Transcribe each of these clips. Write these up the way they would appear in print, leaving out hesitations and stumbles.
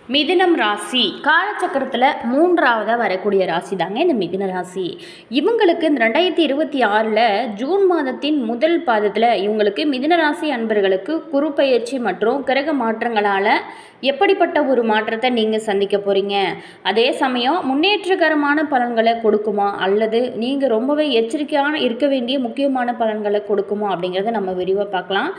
மிதுனம் ராசி காலச்சக்கரத்தில் மூன்றாவதாக வரக்கூடிய ராசி தாங்க இந்த மிதுன ராசி. இவங்களுக்கு இந்த 2026 ஜூன் மாதத்தின் முதல் பாதத்தில் இவங்களுக்கு மிதுன ராசி அன்பர்களுக்கு குரு பயிற்சி மற்றும் கிரக மாற்றங்களால் எப்படிப்பட்ட ஒரு மாற்றத்தை நீங்கள் சந்திக்க போகிறீங்க, அதே சமயம் முன்னேற்றகரமான பலன்களை கொடுக்குமா அல்லது நீங்கள் ரொம்பவே எச்சரிக்கையான இருக்க வேண்டிய முக்கியமான பலன்களை கொடுக்குமா அப்படிங்கிறத நம்ம விரிவாக பார்க்கலாம்.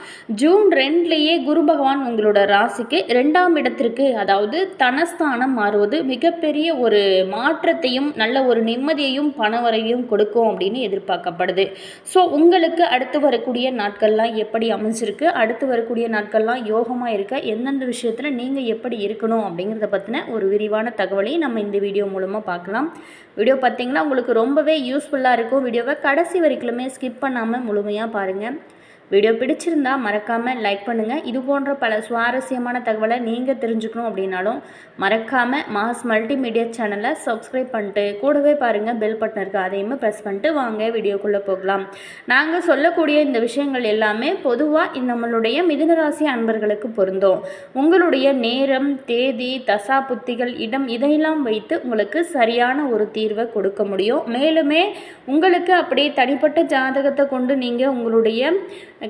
ஜூன் 2லேயே குரு பகவான் உங்களோட ராசிக்கு 2ஆம் இடத்திற்கு, அதாவது தனஸ்தானம் மாறுவது மிகப்பெரிய ஒரு மாற்றத்தையும் நல்ல ஒரு நிம்மதியையும் பணவரையும் கொடுக்கும் அப்படின்னு எதிர்பார்க்கப்படுது. ஸோ உங்களுக்கு அடுத்து வரக்கூடிய நாட்கள்லாம் எப்படி அமைஞ்சிருக்கு, அடுத்து வரக்கூடிய நாட்கள்லாம் யோகமாக இருக்க எந்தெந்த விஷயத்தில் நீங்கள் எப்படி இருக்கணும் அப்படிங்கிறத பற்றின ஒரு விரிவான தகவலை நம்ம இந்த வீடியோ மூலமாக பார்க்கலாம். வீடியோ பார்த்தீங்கன்னா உங்களுக்கு ரொம்பவே யூஸ்ஃபுல்லாக இருக்கும். வீடியோவை கடைசி வரைக்குமே ஸ்கிப் பண்ணாமல் முழுமையாக பாருங்கள். வீடியோ பிடிச்சிருந்தா மறக்காமல் லைக் பண்ணுங்கள். இது போன்ற பல சுவாரஸ்யமான தகவலை நீங்கள் தெரிஞ்சுக்கணும் அப்படின்னாலும் மறக்காமல் மாஸ் மல்டிமீடியா சேனலை சப்ஸ்கிரைப் பண்ணிட்டு கூடவே பாருங்கள் பெல் பட்டன் இருக்குது, அதையுமே ப்ரெஸ் பண்ணிட்டு வாங்க வீடியோக்குள்ளே போகலாம். நாங்கள் சொல்லக்கூடிய இந்த விஷயங்கள் எல்லாமே பொதுவாக நம்மளுடைய மிதுனராசி அன்பர்களுக்கு பொருந்தும். உங்களுடைய நேரம், தேதி, தசா புத்திகள், இடம் இதையெல்லாம் வைத்து உங்களுக்கு சரியான ஒரு தீர்வை கொடுக்க முடியும். மேலுமே உங்களுக்கு அப்படியே தனிப்பட்ட ஜாதகத்தை கொண்டு நீங்கள் உங்களுடைய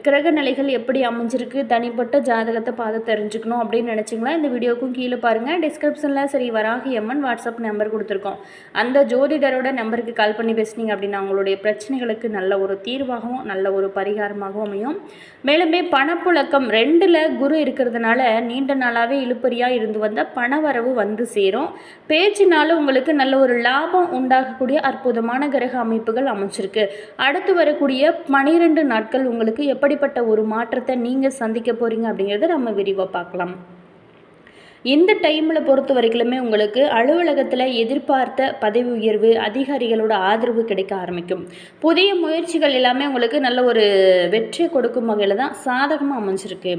கிரக நிலைகள் எப்படி அமைஞ்சிருக்கு, தனிப்பட்ட ஜாதகத்தை பார்த்து தெரிஞ்சுக்கணும் அப்படின்னு நினச்சிங்களா, இந்த வீடியோக்கும் கீழே பாருங்கள். டிஸ்கிரிப்ஷனில் சரி வராகி அம்மன் வாட்ஸ்அப் நம்பர் கொடுத்துருக்கோம். அந்த ஜோதிடரோட நம்பருக்கு கால் பண்ணி பேசுனீங்க அப்படின்னா உங்களுடைய பிரச்சனைகளுக்கு நல்ல ஒரு தீர்வாகவும் நல்ல ஒரு பரிகாரமாகவும் அமையும். மேலுமே பணப்புழக்கம் 2ல் குரு இருக்கிறதுனால நீண்ட நாளாகவே இழுப்பறியாக இருந்து வந்த பணவரவு வந்து சேரும். பேச்சினாலும் உங்களுக்கு நல்ல ஒரு லாபம் உண்டாகக்கூடிய அற்புதமான கிரக அமைப்புகள் அமைச்சிருக்கு. அடுத்து வரக்கூடிய 12 நாட்கள் உங்களுக்கு எப்படிப்பட்ட ஒரு மாற்றத்தை நீங்கள் சந்திக்க போகிறீங்க அப்படிங்கிறத நம்ம விரிவாக பார்க்கலாம். இந்த டைமில் பொறுத்த வரைக்குமே உங்களுக்கு அலுவலகத்தில் எதிர்பார்த்த பதவி உயர்வு, அதிகாரிகளோட ஆதரவு கிடைக்க ஆரம்பிக்கும். புதிய முயற்சிகள் எல்லாமே உங்களுக்கு நல்ல ஒரு வெற்றி கொடுக்கும் வகையில் தான் சாதகமாக அமைஞ்சிருக்கு.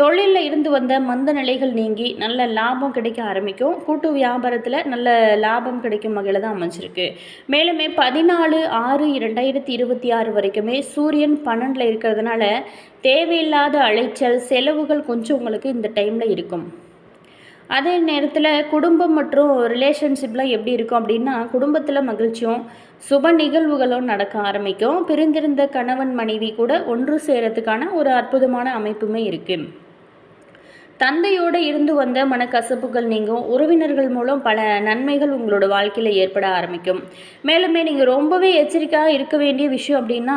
தொழிலில் இருந்து வந்த மந்த நிலைகள் நீங்கி நல்ல லாபம் கிடைக்க ஆரம்பிக்கும். கூட்டு வியாபாரத்தில் நல்ல லாபம் கிடைக்கும் வகையில் தான் அமைஞ்சிருக்கு. மேலுமே 14/6/2026 வரைக்குமே சூரியன் 12ல் இருக்கிறதுனால தேவையில்லாத அலைச்சல், செலவுகள் கொஞ்சம் உங்களுக்கு இந்த டைமில் இருக்கும். அதே நேரத்தில் குடும்பம் மற்றும் ரிலேஷன்ஷிப்லாம் எப்படி இருக்கும் அப்படின்னா, குடும்பத்தில் மகிழ்ச்சியும் சுப நிகழ்வுகளும் நடக்க ஆரம்பிக்கும். பிரிந்திருந்த கணவன் மனைவி கூட ஒன்று சேரத்துக்கான ஒரு அற்புதமான அமைப்புமே இருக்குது. தந்தையோடு இருந்து வந்த மனக்கசப்புகள் நீங்கும். உறவினர்கள் மூலம் பல நன்மைகள் உங்களோட வாழ்க்கையில் ஏற்பட ஆரம்பிக்கும். மேலுமே நீங்கள் ரொம்பவே எச்சரிக்கையாக இருக்க வேண்டிய விஷயம் அப்படின்னா,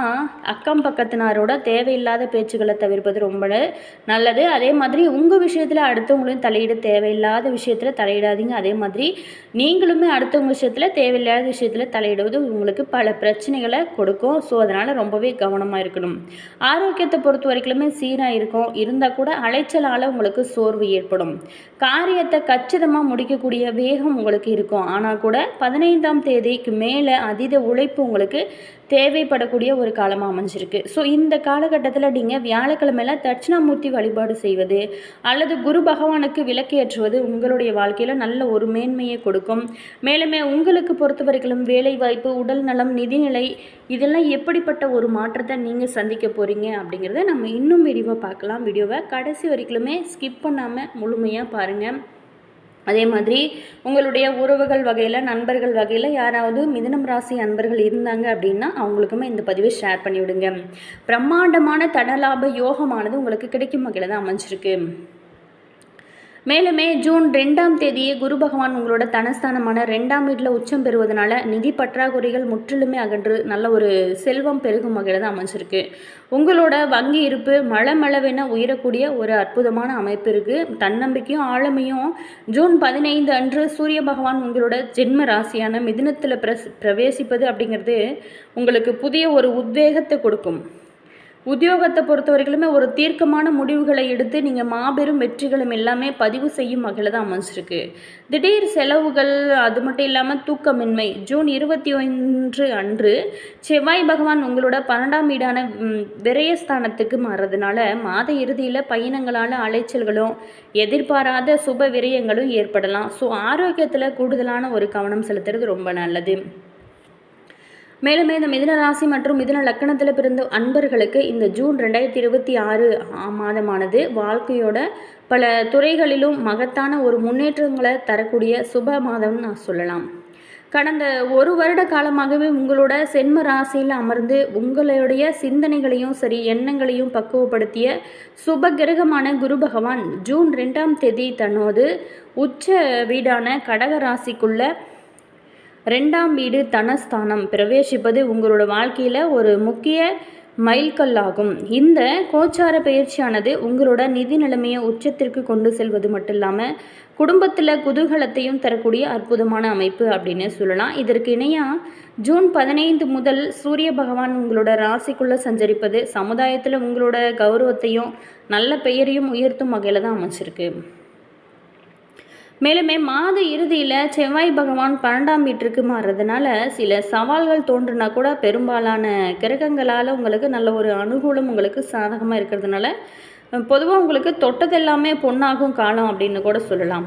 அக்கம் பக்கத்தினாரோட தேவையில்லாத பேச்சுக்களை தவிர்ப்பது ரொம்ப நல்லது. அதே மாதிரி உங்கள் விஷயத்தில் அடுத்தவங்களையும் தலையிட தேவையில்லாத விஷயத்தில் தலையிடாதீங்க. அதே மாதிரி நீங்களுமே அடுத்தவங்க விஷயத்தில் தேவையில்லாத விஷயத்தில் தலையிடுவது உங்களுக்கு பல பிரச்சனைகளை கொடுக்கும். ஸோ அதனால் ரொம்பவே கவனமாக இருக்கணும். ஆரோக்கியத்தை பொறுத்த வரைக்குமே சீராக இருக்கும். இருந்தால் கூட அலைச்சலால் உங்களுக்கு சோர்வு ஏற்படும். காரியத்தை கச்சிதமாக முடிக்கக்கூடிய வேகம் உங்களுக்கு இருக்கும். ஆனால் கூட 15ஆம் தேதிக்கு மேலே அதீத உழைப்பு உங்களுக்கு தேவைப்படக்கூடிய ஒரு காலமாக அமைஞ்சிருக்கு. ஸோ இந்த காலகட்டத்தில் நீங்கள் வியாழக்கிழமையில் தட்சிணாமூர்த்தி வழிபாடு செய்வது அல்லது குரு பகவானுக்கு விளக்கேற்றுவது உங்களுடைய வாழ்க்கையில் நல்ல ஒரு மேன்மையை கொடுக்கும். மேலுமே உங்களுக்கு பொறுத்த வரைக்கும் வேலை வாய்ப்பு, உடல் நலம், நிதிநிலை இதெல்லாம் எப்படிப்பட்ட ஒரு மாற்றத்தை நீங்கள் சந்திக்க போகிறீங்க அப்படிங்கிறத நம்ம இன்னும் விரிவாக பார்க்கலாம். வீடியோவை கடைசி வரைக்குமே ஸ்கிப் பண்ணாமல் முழுமையாக பாருங்கள். அதே மாதிரி உங்களுடைய உறவுகள் வகையில், நண்பர்கள் வகையில் யாராவது மிதுனம் ராசி அன்பர்கள் இருந்தாங்க அப்படின்னா அவங்களுக்குமே இந்த பதிவை ஷேர் பண்ணிவிடுங்க. பிரம்மாண்டமான தனலாப யோகமானது உங்களுக்கு கிடைக்கும் வகையில் தான் அமைஞ்சிருக்கு. மேலுமே ஜூன் 2ஆம் தேதியே குரு பகவான் உங்களோட தனஸ்தானமான 2ஆம் வீட்டில் உச்சம் பெறுவதனால நிதி பற்றாக்குறைகள் முற்றிலுமே அகன்று நல்ல ஒரு செல்வம் பெருகும் வகையில் தான் அமைஞ்சிருக்கு. உங்களோட வங்கி இருப்பு மளமளவென உயரக்கூடிய ஒரு அற்புதமான அமைப்பு இருக்குது. தன்னம்பிக்கையும் ஆளுமையும் ஜூன் 15 அன்று சூரிய பகவான் உங்களோட ஜென்ம ராசியான மிதுனத்தில் பிரவேசிப்பது அப்படிங்கிறது உங்களுக்கு புதிய ஒரு உத்வேகத்தை கொடுக்கும். உத்தியோகத்தை பொறுத்த வரைக்குமே ஒரு தீர்க்கமான முடிவுகளை எடுத்து நீங்கள் மாபெரும் வெற்றிகளும் எல்லாமே பதிவு செய்யும் வகையில் தான் அமைஞ்சிருக்கு. திடீர் செலவுகள், அது மட்டும் இல்லாமல் தூக்கமின்மை. ஜூன் 21 அன்று செவ்வாய் பகவான் உங்களோட 12ஆம் வீடான விரயஸ்தானத்துக்கு மாறுறதுனால மாத இறுதியில் பயணங்களால் அலைச்சல்களும் எதிர்பாராத சுப விரயங்களும் ஏற்படலாம். ஸோ ஆரோக்கியத்தில் கூடுதலான ஒரு கவனம் செலுத்துறது ரொம்ப நல்லது. மேலும் இந்த மிதுன ராசி மற்றும் மிதுன லக்கணத்தில் பிறந்த அன்பர்களுக்கு இந்த ஜூன் 2026 மாதமானது வாழ்க்கையோட பல துறைகளிலும் மகத்தான ஒரு முன்னேற்றங்களை தரக்கூடிய சுப மாதம்னு நான் சொல்லலாம். கடந்த ஒரு வருட காலமாகவே உங்களோட சென்ம ராசியில் அமர்ந்து உங்களுடைய சிந்தனைகளையும் சரி எண்ணங்களையும் பக்குவப்படுத்திய சுப கிரகமான குரு பகவான் ஜூன் 2ஆம் தேதி தன்னோடு உச்ச வீடான கடக ராசிக்குள்ள 2ஆம் வீடு தனஸ்தானம் பிரவேசிப்பது உங்களோட வாழ்க்கையில் ஒரு முக்கிய மைல்கல்லாகும். இந்த கோச்சார பயிற்சியானது உங்களோட நிதி நிலைமையை உச்சத்திற்கு கொண்டு செல்வது மட்டும் இல்லாமல் குடும்பத்தில் குதூகலத்தையும் தரக்கூடிய அற்புதமான அமைப்பு அப்படின்னு சொல்லலாம். இதற்கு இணையாக ஜூன் 15 முதல் சூரிய பகவான் உங்களோட ராசிக்குள்ளே சஞ்சரிப்பது சமுதாயத்தில் உங்களோட கௌரவத்தையும் நல்ல பெயரையும் உயர்த்தும் வகையில் தான் அமைச்சிருக்கு. மேலுமே மாத இறுதியில் செவ்வாய் பகவான் 12ஆம் வீட்டிற்கு மாறுறதுனால சில சவால்கள் தோன்றுனா கூட பெரும்பாலான கிரகங்களால் உங்களுக்கு நல்ல ஒரு அனுகூலம் உங்களுக்கு சாதகமாக இருக்கிறதுனால பொதுவாக உங்களுக்கு தொட்டதெல்லாமே பொன்னாகும் காலம் அப்படின்னு கூட சொல்லலாம்.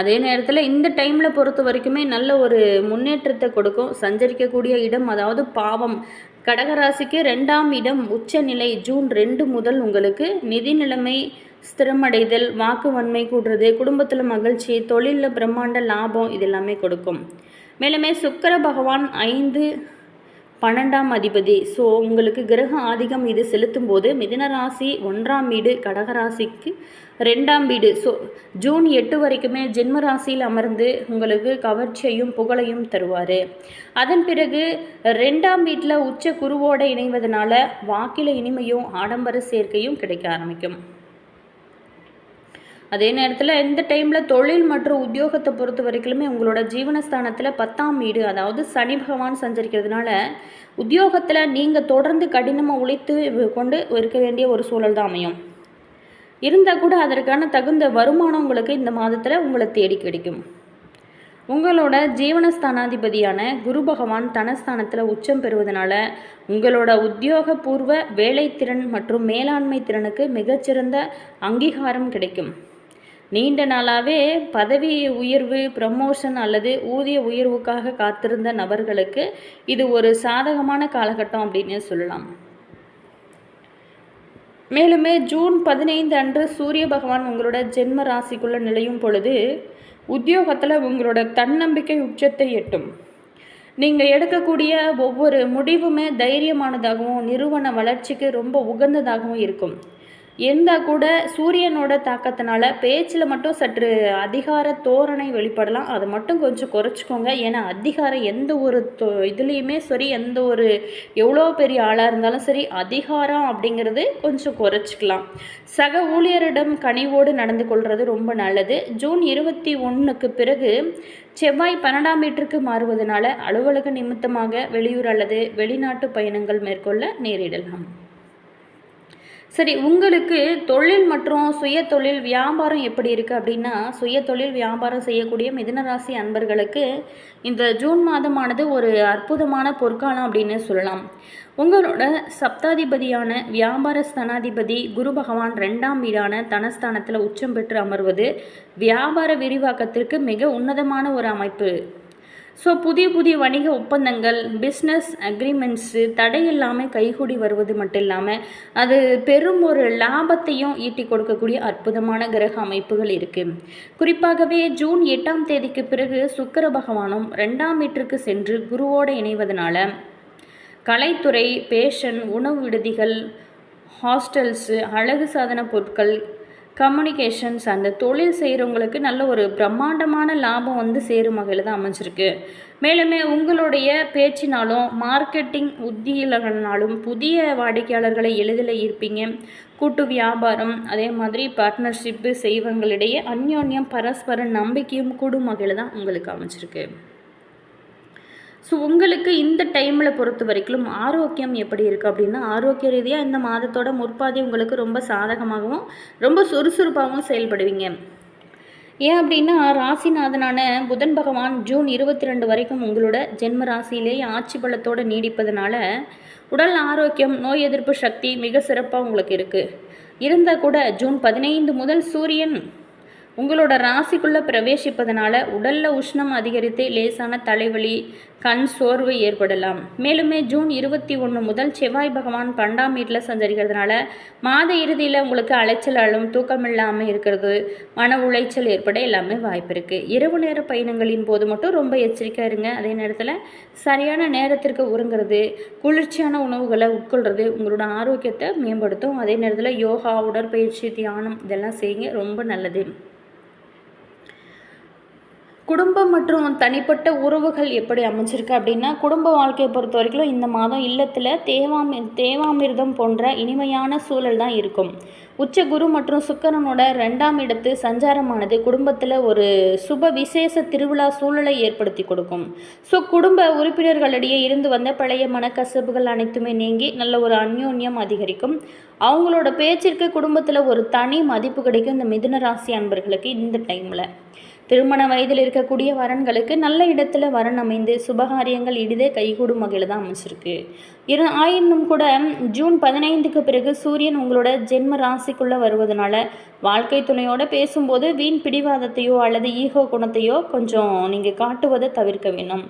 அதே நேரத்தில் இந்த டைமில் பொறுத்த வரைக்குமே நல்ல ஒரு முன்னேற்றத்தை கொடுக்கும். சஞ்சரிக்கக்கூடிய இடம் அதாவது பாவம் கடகராசிக்கு 2ஆம் இடம் உச்சநிலை ஜூன் 2 முதல் உங்களுக்கு நிதி நிலைமை ஸ்திரமடைதல், வாக்கு வன்மை கூடுறது, குடும்பத்தில் மகிழ்ச்சி, தொழிலில் பிரம்மாண்ட லாபம் இது எல்லாமே கொடுக்கும். மேலுமே சுக்கிர பகவான் 5, 12ஆம் அதிபதி. ஸோ உங்களுக்கு கிரக ஆதிக்கம் இது செலுத்தும் போது மிதுன ராசி 1ஆம் வீடு, கடகராசிக்கு 2ஆம் வீடு. ஸோ ஜூன் 8 வரைக்குமே ஜென்ம ராசியில் அமர்ந்து உங்களுக்கு கவர்ச்சியையும் புகழையும் தருவார். அதன் பிறகு 2ஆம் வீட்டில் உச்ச குருவோடு இணைவதனால வாக்கில இனிமையும் ஆடம்பர சேர்க்கையும் கிடைக்க ஆரம்பிக்கும். அதே நேரத்தில் இந்த டைமில் தொழில் மற்றும் உத்தியோகத்தை பொறுத்த வரைக்குமே உங்களோட ஜீவனஸ்தானத்தில் 10ஆம் வீடு அதாவது சனி பகவான் சஞ்சரிக்கிறதுனால உத்தியோகத்தில் நீங்கள் தொடர்ந்து கடினமாக உழைத்து கொண்டு இருக்க வேண்டிய ஒரு சூழல் தான் அமையும். இருந்தால் கூட அதற்கான தகுந்த வருமானம் உங்களுக்கு இந்த மாதத்தில் உங்களை தேடி கிடைக்கும். உங்களோட ஜீவனஸ்தானாதிபதியான குரு பகவான் தனஸ்தானத்தில் உச்சம் பெறுவதனால உங்களோட உத்தியோகபூர்வ வேலைத்திறன் மற்றும் மேலாண்மை திறனுக்கு மிகச்சிறந்த அங்கீகாரம் கிடைக்கும். நீண்ட நாளாகவே பதவி உயர்வு, ப்ரமோஷன் அல்லது ஊதிய உயர்வுக்காக காத்திருந்த நபர்களுக்கு இது ஒரு சாதகமான காலகட்டம் அப்படின்னு சொல்லலாம். மேலுமே ஜூன் 15 அன்று சூரிய பகவான் உங்களோட ஜென்ம ராசிக்குள்ள நுழையும் பொழுது உத்தியோகத்தில் உங்களோட தன்னம்பிக்கை உச்சத்தை எட்டும். நீங்கள் எடுக்கக்கூடிய ஒவ்வொரு முடிவுமே தைரியமானதாகவும் நிறுவன வளர்ச்சிக்கு ரொம்ப உகந்ததாகவும் இருக்கும். இருந்தால் கூட சூரியனோட தாக்கத்தினால பேச்சில் மட்டும் சற்று அதிகார தோரணை வெளிப்படலாம். அதை மட்டும் கொஞ்சம் குறைச்சிக்கோங்க. ஏன்னா அதிகாரம் எந்த ஒரு இதுலேயுமே சரி, எந்த ஒரு எவ்வளோ பெரிய ஆளாக இருந்தாலும் சரி, அதிகாரம் அப்படிங்கிறது கொஞ்சம் குறைச்சிக்கலாம். சக ஊழியரிடம் கனிவோடு நடந்து கொள்வது ரொம்ப நல்லது. ஜூன் 21க்கு பிறகு செவ்வாய் 12ஆம் வீட்டிற்கு மாறுவதனால அலுவலக நிமித்தமாக வெளியூர் அல்லது வெளிநாட்டு பயணங்கள் மேற்கொள்ள நேரிடலாம். சரி, உங்களுக்கு தொழில் மற்றும் சுய தொழில் வியாபாரம் எப்படி இருக்குது அப்படின்னா, சுய தொழில் வியாபாரம் செய்யக்கூடிய மிதுனராசி அன்பர்களுக்கு இந்த ஜூன் மாதமானது ஒரு அற்புதமான பொற்காலம் அப்படின்னு சொல்லலாம். உங்களோட சப்தாதிபதியான வியாபார ஸ்தானாதிபதி குரு பகவான் 2ஆம் வீடான தனஸ்தானத்தில் உச்சம் பெற்று அமர்வது வியாபார விரிவாக்கத்திற்கு மிக உன்னதமான ஒரு அமைப்பு. ஸோ புதிய வணிக ஒப்பந்தங்கள், பிஸ்னஸ் அக்ரிமெண்ட்ஸு தடையில்லாமல் கைகூடி வருவது மட்டும் இல்லாமல் அது பெரும் ஒரு லாபத்தையும் ஈட்டி கொடுக்கக்கூடிய அற்புதமான கிரக அமைப்புகள் இருக்குது. குறிப்பாகவே ஜூன் 8ஆம் தேதிக்கு பிறகு சுக்கிர பகவானும் 2ஆம் வீட்டிற்கு சென்று குருவோடு இணைவதனால கலைத்துறை, பேஷன், உணவு விடுதிகள், ஹாஸ்டல்ஸு, அழகு சாதன பொருட்கள், கம்யூனிகேஷன்ஸ் அந்த தொழில் செய்கிறவங்களுக்கு நல்ல ஒரு பிரம்மாண்டமான லாபம் சேரும் வகையில் தான் அமைஞ்சிருக்கு. மேலுமே உங்களுடைய பேச்சினாலும் மார்க்கெட்டிங் உத்தியினாலும் புதிய வாடிக்கையாளர்களை எளிதில் ஈர்ப்பீங்க. கூட்டு வியாபாரம், அதே மாதிரி பார்ட்னர்ஷிப்பு செய்வங்களிடையே அந்யோன்யம் பரஸ்பர நம்பிக்கையும் கூடும் வகையில் தான் உங்களுக்கு அமைஞ்சிருக்கு. ஸோ உங்களுக்கு இந்த டைமில் பொறுத்த வரைக்கும் ஆரோக்கியம் எப்படி இருக்குது அப்படின்னா, ஆரோக்கிய ரீதியாக இந்த மாதத்தோட முற்பாதி உங்களுக்கு ரொம்ப சாதகமாகவும் ரொம்ப சுறுசுறுப்பாகவும் செயல்படுவீங்க. ஏன் அப்படின்னா ராசிநாதனான புதன் பகவான் ஜூன் 22 வரைக்கும் உங்களோட ஜென்ம ராசியிலேயே ஆட்சி பலத்தோடு நீடிப்பதனால உடல் ஆரோக்கியம், நோய் எதிர்ப்பு சக்தி மிக சிறப்பாக உங்களுக்கு இருக்குது. இருந்தால் கூட ஜூன் 15 முதல் சூரியன் உங்களோட ராசிக்குள்ளே பிரவேசிப்பதனால உடலில் உஷ்ணம் அதிகரித்து லேசான தலைவலி, கண் சோர்வு ஏற்படலாம். மேலுமே ஜூன் 21 முதல் செவ்வாய் பகவான் 12ஆம் வீட்டில் சஞ்சரிக்கிறதுனால மாத இறுதியில் உங்களுக்கு அலைச்சலாலும் தூக்கம் இல்லாமல் இருக்கிறது, மன உளைச்சல் ஏற்பட எல்லாமே வாய்ப்பு இருக்குது. இரவு நேர பயணங்களின் போது மட்டும் ரொம்ப எச்சரிக்கையாக இருங்க. அதே நேரத்தில் சரியான நேரத்திற்கு உறங்குறது, குளிர்ச்சியான உணவுகளை உட்கொள்வது உங்களோட ஆரோக்கியத்தை மேம்படுத்தும். அதே நேரத்தில் யோகா, உடற்பயிற்சி, தியானம் இதெல்லாம் செய்யுங்க, ரொம்ப நல்லது. குடும்பம் மற்றும் தனிப்பட்ட உறவுகள் எப்படி அமைஞ்சிருக்கு அப்படின்னா, குடும்ப வாழ்க்கையை பொறுத்த வரைக்கும் இந்த மாதம் இல்லத்தில் தேவாமிர்தம் போன்ற இனிமையான சூழல் தான் இருக்கும். உச்ச குரு மற்றும் சுக்கிரனோட 2ஆம் இடத்து சஞ்சாரமானது குடும்பத்தில் ஒரு சுப விசேஷ திருவிழா சூழலை ஏற்படுத்தி கொடுக்கும். ஸோ குடும்ப உறுப்பினர்களிடையே இருந்து வந்த பழைய மனக்கசப்புகள் அனைத்துமே நீங்கி நல்ல ஒரு அந்யோன்யம் அதிகரிக்கும். அவங்களோட பேச்சிற்கு குடும்பத்தில் ஒரு தனி மதிப்பு கிடைக்கும். இந்த மிதுன ராசி அன்பர்களுக்கு இந்த டைமில் திருமண வயதில் இருக்கக்கூடிய வரன்களுக்கு நல்ல இடத்துல வரன் அமைந்து சுபகாரியங்கள் இடிதே கைகூடும் வகையில் தான் அமைச்சிருக்கு. ஆயினும் கூட ஜூன் 15க்கு பிறகு சூரியன் உங்களோட ஜென்ம ராசிக்குள்ளே வருவதனால வாழ்க்கை துணையோடு பேசும்போது வீண் பிடிவாதத்தையோ அல்லது ஈகோ குணத்தையோ கொஞ்சம் நீங்கள் காட்டுவதை தவிர்க்க வேணும்.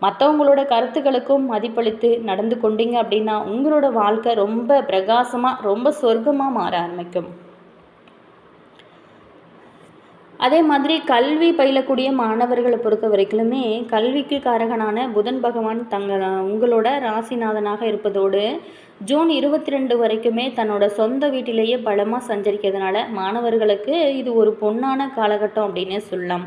மற்றவங்களோட கருத்துக்களுக்கும் மதிப்பளித்து நடந்து கொண்டீங்க அப்படின்னா உங்களோட வாழ்க்கை ரொம்ப பிரகாசமாக ரொம்ப சொர்க்கமாக மாற ஆரம்பிக்கும். அதே மாதிரி கல்வி பயிலக்கூடிய மாணவர்களை பொறுத்த வரைக்குமே கல்விக்கு காரகனான புதன் பகவான் உங்களோட ராசிநாதனாக இருப்பதோடு ஜூன் 22 வரைக்குமே தன்னோட சொந்த வீட்டிலேயே பலமாக சஞ்சரிக்கிறதுனால மாணவர்களுக்கு இது ஒரு பொன்னான காலகட்டம் அப்படின்னே சொல்லலாம்.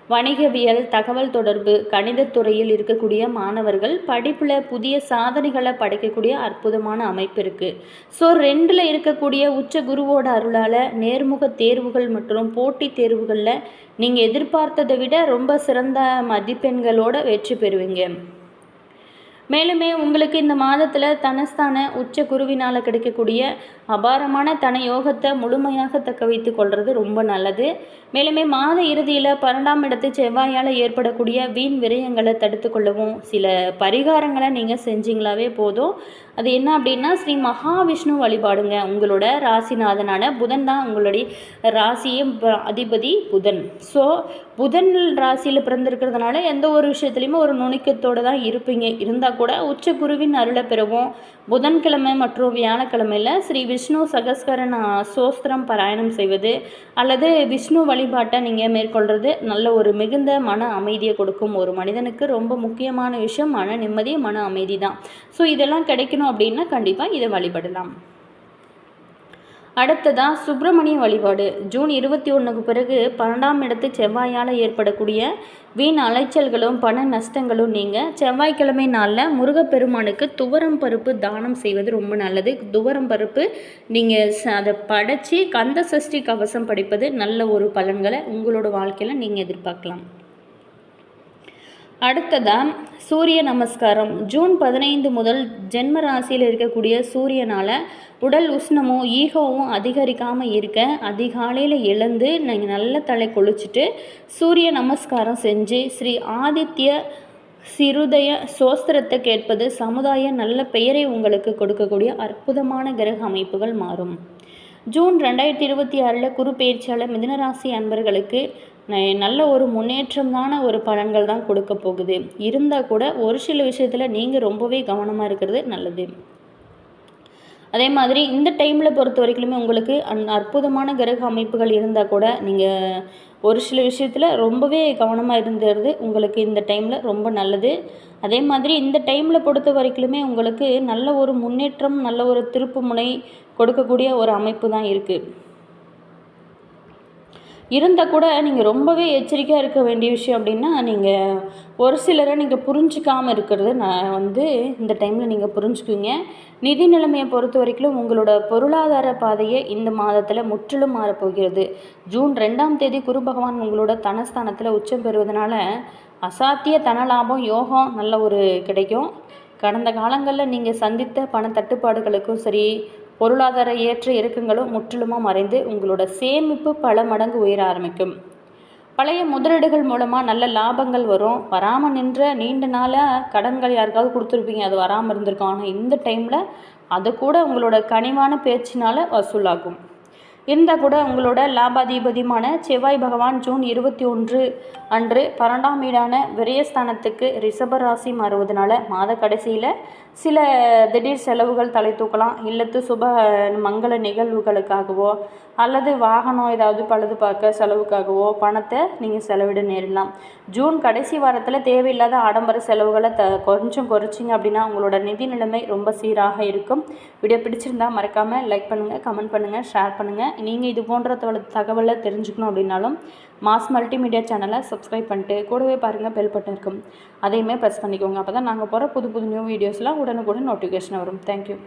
வணிகவியல், தகவல் தொடர்பு, கணிதத்துறையில் இருக்கக்கூடிய மாணவர்கள் படிப்பில் புதிய சாதனைகளை படைக்கக்கூடிய அற்புதமான அமைப்பு இருக்குது. ஸோ 2ல் இருக்கக்கூடிய உச்ச குருவோட அருளால் நேர்முக தேர்வுகள் மற்றும் போட்டித் தேர்வுகளில் நீங்கள் எதிர்பார்த்ததை விட ரொம்ப சிறந்த மதிப்பெண்களோடு வெற்றி பெறுவீங்க. மேலுமே உங்களுக்கு இந்த மாதத்தில் தனஸ்தான உச்ச குருவினால் கிடைக்கக்கூடிய அபாரமான தன யோகத்தை முழுமையாக தக்க வைத்து கொள்வது ரொம்ப நல்லது. மேலுமே மாத இறுதியில் 12ஆம் இடத்து செவ்வாயால் ஏற்படக்கூடிய வீண் விரயங்களை தடுத்து கொள்ளவும் சில பரிகாரங்களை நீங்கள் செஞ்சிங்களாவே போதும். அது என்ன அப்படின்னா, ஸ்ரீ மகாவிஷ்ணு வழிபாடுங்க. உங்களோட ராசிநாதனான புதன் தான் உங்களுடைய ராசியும் அதிபதி புதன். ஸோ புதன் ராசியில் பிறந்திருக்கிறதுனால எந்த ஒரு விஷயத்துலையுமே ஒரு நுணுக்கத்தோடு தான் இருப்பீங்க. இருந்தால் கூட உச்ச குருவின் அருளை பெறவும் புதன்கிழமை மற்றும் வியாழக்கிழமையில் ஸ்ரீ விஷ்ணு சகஸ்கரன் சோஸ்திரம் பாராயணம் செய்வது அல்லது விஷ்ணு வழிபாட்டை நீங்கள் மேற்கொள்வது நல்ல ஒரு மிகுந்த மன அமைதியை கொடுக்கும். ஒரு மனிதனுக்கு ரொம்ப முக்கியமான விஷயம் மன நிம்மதி, மன அமைதி தான். ஸோ இதெல்லாம் கிடைக்கணும் அப்படின்னா கண்டிப்பாக இதை வழிபடலாம். அடுத்ததாக சுப்பிரமணிய வழிபாடு. ஜூன் 21க்கு பிறகு 12ஆம் இடத்து செவ்வாயால் ஏற்படக்கூடிய வீண் அலைச்சல்களும் பண நஷ்டங்களும் நீங்கள் செவ்வாய்க்கிழமை நாளில் முருகப்பெருமானுக்கு துவரம் பருப்பு தானம் செய்வது ரொம்ப நல்லது. துவரம் பருப்பு நீங்கள் அதை படைச்சி கந்த சஷ்டி கவசம் படிப்பது நல்ல ஒரு பலன்களை உங்களோட வாழ்க்கையில் நீங்கள் எதிர்பார்க்கலாம். அடுத்ததாக சூரிய நமஸ்காரம். ஜூன் 15 முதல் ஜென்ம ராசியில் இருக்கக்கூடிய சூரியனால் உடல் உஷ்ணமும் ஈகோவும் அதிகரிக்காமல் இருக்க அதிகாலையில் எழுந்து நீங்கள் நல்ல தலை குளிச்சுட்டு சூரிய நமஸ்காரம் செஞ்சு ஸ்ரீ ஆதித்ய சிருதய சோஸ்திரத்தை கேட்பது சமுதாய நல்ல பெயரை உங்களுக்கு கொடுக்கக்கூடிய அற்புதமான கிரக அமைப்புகள் மாறும். ஜூன் 2026 குரு பெயர்ச்சியால் மிதுனராசி அன்பர்களுக்கு நல்ல ஒரு முன்னேற்றமான ஒரு பலன்கள் தான் கொடுக்க போகுது. இருந்தால் கூட ஒரு சில விஷயத்தில் நீங்கள் ரொம்பவே கவனமாக இருக்கிறது நல்லது. அதே மாதிரி இந்த டைமில் பொறுத்த வரைக்குமே உங்களுக்கு அற்புதமான கிரக அமைப்புகள் இருந்தால் கூட நீங்கள் ஒரு சில விஷயத்தில் ரொம்பவே கவனமாக இருந்துறது உங்களுக்கு இந்த டைமில் ரொம்ப நல்லது. அதே மாதிரி இந்த டைமில் பொறுத்த வரைக்குமே உங்களுக்கு நல்ல ஒரு முன்னேற்றம், நல்ல ஒரு திருப்பு முனை கொடுக்கக்கூடிய ஒரு அமைப்பு தான் இருக்குது. இருந்தால் கூட நீங்கள் ரொம்பவே எச்சரிக்கையாக இருக்க வேண்டிய விஷயம் அப்படின்னா, நீங்கள் ஒரு சிலரை நீங்கள் புரிஞ்சிக்காமல் இருக்கிறது இந்த டைமில் நீங்கள் புரிஞ்சுக்குவீங்க. நிதி நிலைமையை பொறுத்த வரைக்கும் உங்களோட பொருளாதார பாதையை இந்த மாதத்தில் முற்றிலும் மாறப்போகிறது. ஜூன் 2ஆம் தேதி குரு பகவான் உங்களோட தனஸ்தானத்தில் உச்சம் பெறுவதனால அசாத்திய தன லாபம் யோகம் நல்ல ஒரு கிடைக்கும். கடந்த காலங்களில் நீங்கள் சந்தித்த பண தட்டுப்பாடுகளுக்கும் சரி, பொருளாதார ஏற்ற இறக்கங்களும் முற்றிலுமாக மறைந்து உங்களோட சேமிப்பு பல மடங்கு உயர ஆரம்பிக்கும். பழைய முதலீடுகள் மூலமாக நல்ல லாபங்கள் வரும். வராமல் நின்ற நீண்ட நாளாக கடன்கள் யாருக்காவது கொடுத்துருப்பீங்க, அது வராமல் இருந்திருக்கும். ஆனால் இந்த டைமில் அது கூட உங்களோட கனிவான பேச்சினால் வசூலாகும். இருந்தால் கூட உங்களோட லாபாதிபதியுமான செவ்வாய் பகவான் ஜூன் 21 அன்று 12ஆம் வீடான விரயஸ்தானத்துக்கு ரிஷப ராசி மாறுவதனால மாத கடைசியில் சில திடீர் செலவுகள் தலை தூக்கலாம். இல்லத்து சுப மங்கள நிகழ்வுகளுக்காகவோ அல்லது வாகனம் ஏதாவது பழுது பார்க்க செலவுக்காகவோ பணத்தை நீங்கள் செலவிட நேரலாம். ஜூன் கடைசி வாரத்தில் தேவையில்லாத ஆடம்பர செலவுகளை கொஞ்சம் குறைச்சிங்க அப்படின்னா உங்களோட நிதி நிலைமை ரொம்ப சீராக இருக்கும். வீடியோ பிடிச்சிருந்தால் மறக்காமல் லைக் பண்ணுங்கள், கமெண்ட் பண்ணுங்கள், ஷேர் பண்ணுங்கள். நீங்கள் இது போன்ற தகவலை தெரிஞ்சுக்கணும் அப்படின்னாலும் மாஸ் மல்டிமீடியா சேனலை சப்ஸ்கிரைப் பண்ணிட்டு கூடவே பாருங்கள் பெல் பட்டன் இருக்கும், அதையுமே ப்ரெஸ் பண்ணிக்கோங்க. அப்போ தான் நாங்கள் போகிற புது புது நியூ வீடியோஸ்லாம் உடனுக்குடன் நோட்டிஃபிகேஷன் வரும். தேங்க்யூ.